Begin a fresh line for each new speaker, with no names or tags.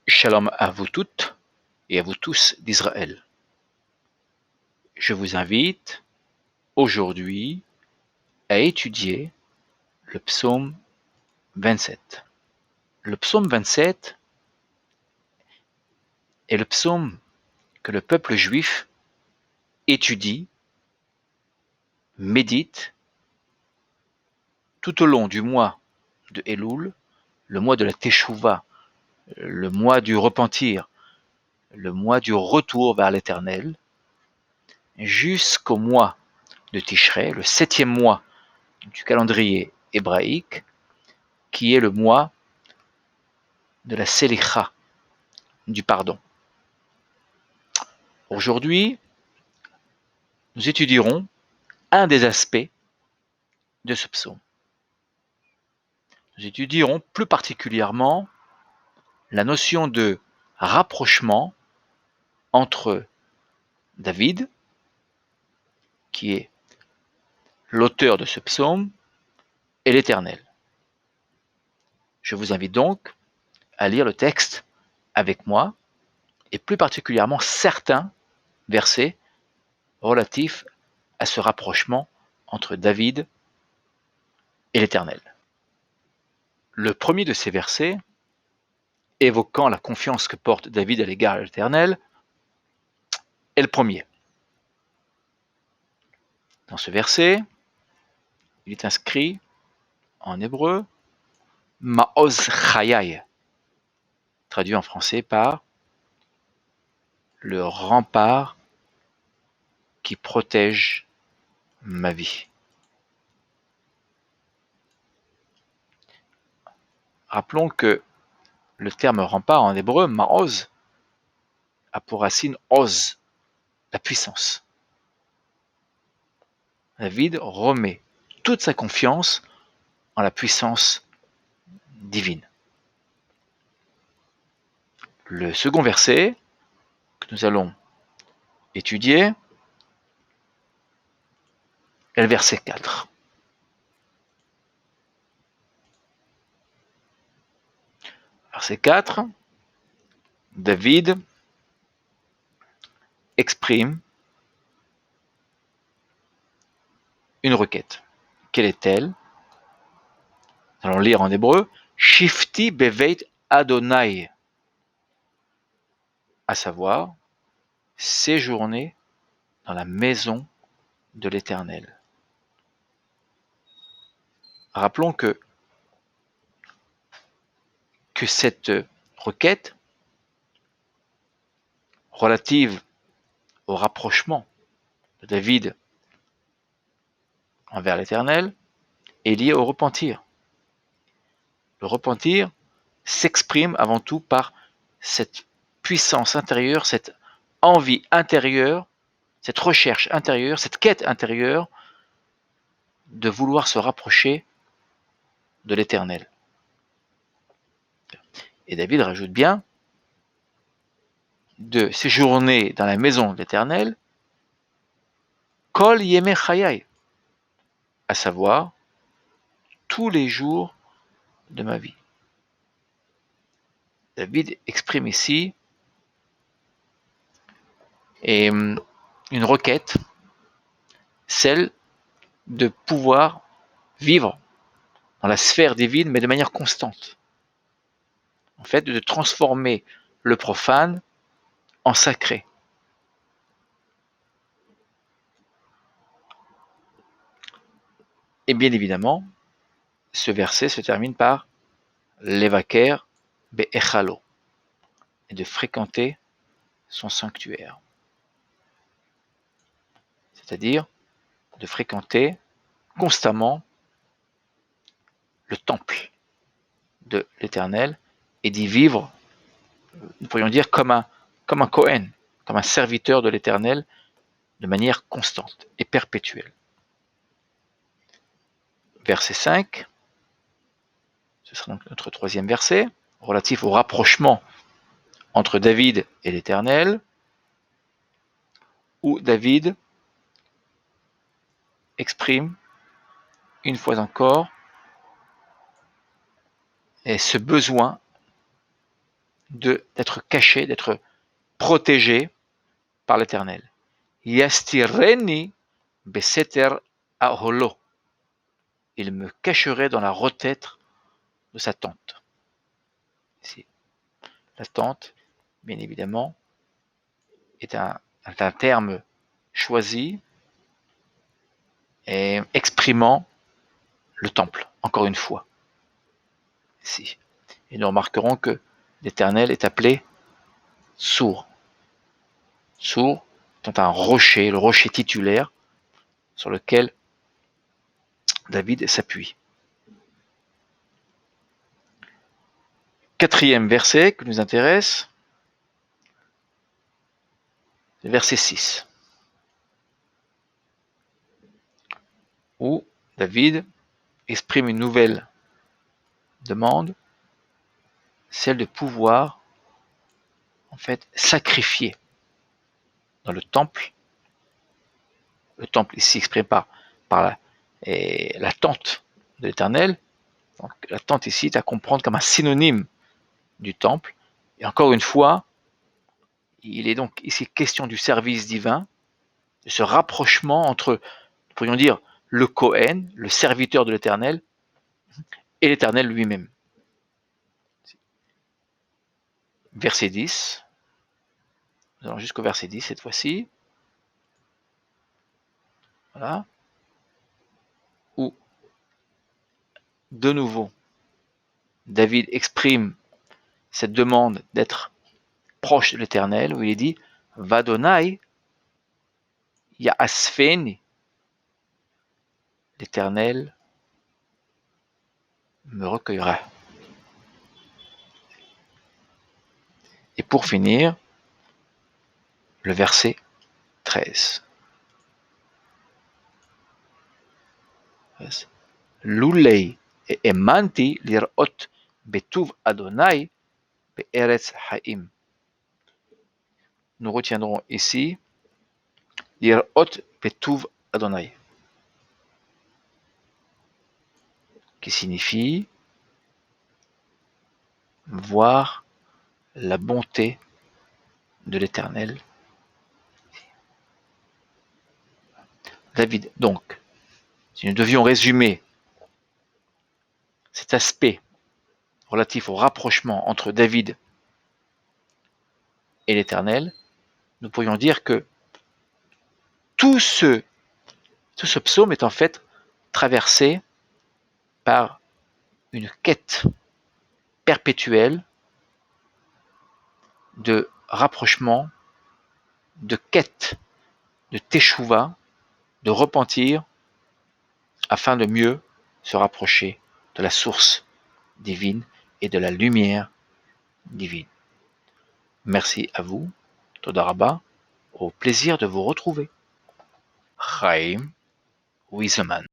Shalom à vous toutes et à vous tous d'Israël. Je vous invite aujourd'hui à étudier le psaume 27. Le psaume 27 est le psaume que le peuple juif étudie, médite tout au long du mois de Elul, le mois de la Teshuvah, le mois du repentir, le mois du retour vers l'Éternel, jusqu'au mois de Tishrei, le 7e mois du calendrier hébraïque, qui est le mois de la Selicha, du pardon. Aujourd'hui, nous étudierons un des aspects de ce psaume. Nous étudierons plus particulièrement la notion de rapprochement entre David, qui est l'auteur de ce psaume, et l'Éternel. Je vous invite donc à lire le texte avec moi, et plus particulièrement certains versets relatifs à ce rapprochement entre David et l'Éternel. Le premier de ces versets, évoquant la confiance que porte David à l'égard de l'Éternel, est le premier. Dans ce verset, il est inscrit en hébreu Ma'oz Chayai, traduit en français par le rempart qui protège ma vie. Rappelons que le terme rempart en hébreu, Ma'oz, a pour racine Oz, la puissance. David remet toute sa confiance en la puissance divine. Le second verset que nous allons étudier est le verset 4. Verset 4, David exprime une requête. Quelle est-elle? Nous allons lire en hébreu Shifti beveit Adonai, à savoir séjourner dans la maison de l'Éternel. Rappelons que cette requête relative au rapprochement de David envers l'Éternel est liée au repentir. Le repentir s'exprime avant tout par cette puissance intérieure, cette envie intérieure, cette recherche intérieure, cette quête intérieure de vouloir se rapprocher de l'Éternel. Et David rajoute bien de séjourner dans la maison de l'Éternel, Kol Yemei Chayai, à savoir tous les jours de ma vie. David exprime ici une requête, celle de pouvoir vivre dans la sphère divine, mais de manière constante. En fait, de transformer le profane en sacré. Et bien évidemment, ce verset se termine par Levaker be'echalo, et de fréquenter son sanctuaire. C'est-à-dire de fréquenter constamment le temple de l'Éternel et d'y vivre, nous pourrions dire, comme un Kohen, comme un serviteur de l'Éternel, de manière constante et perpétuelle. Verset 5, ce sera donc notre troisième verset, relatif au rapprochement entre David et l'Éternel, où David exprime une fois encore ce besoin d'être caché, d'être protégé par l'Éternel. Yastireni beseter aholo. Il me cacherait dans la retraite de sa tente. Ici, la tente, bien évidemment, est un terme choisi et exprimant le temple, encore une fois. Ici. Et nous remarquerons que l'Éternel est appelé sourd. Sourd étant un rocher, le rocher titulaire sur lequel David s'appuie. Quatrième verset qui nous intéresse, verset 6, où David exprime une nouvelle demande, celle de pouvoir en fait sacrifier dans le temple ici exprimé par la tente de l'Éternel. Donc la tente ici est à comprendre comme un synonyme du temple. Et encore une fois, il est donc ici question du service divin, de ce rapprochement entre, nous pourrions dire, le Kohen, le serviteur de l'Éternel, et l'Éternel lui-même. Verset 10, nous allons jusqu'au verset 10 cette fois-ci. Voilà. Où, de nouveau, David exprime cette demande d'être proche de l'Éternel, où il est dit Vadonai Yaasfeni. L'Éternel me recueillera. Et pour finir, le verset 13. Lulei et emanti lirot betuv Adonai be'eretz haim. Nous retiendrons ici lirot betuv Adonai, qui signifie voir la bonté de l'Éternel. David, donc, si nous devions résumer cet aspect relatif au rapprochement entre David et l'Éternel, nous pourrions dire que tout ce psaume est en fait traversé par une quête perpétuelle de rapprochement, de quête, de teshuva, de repentir, afin de mieux se rapprocher de la source divine et de la lumière divine. Merci à vous, Toda Rabba, au plaisir de vous retrouver. Chaim Wieseman.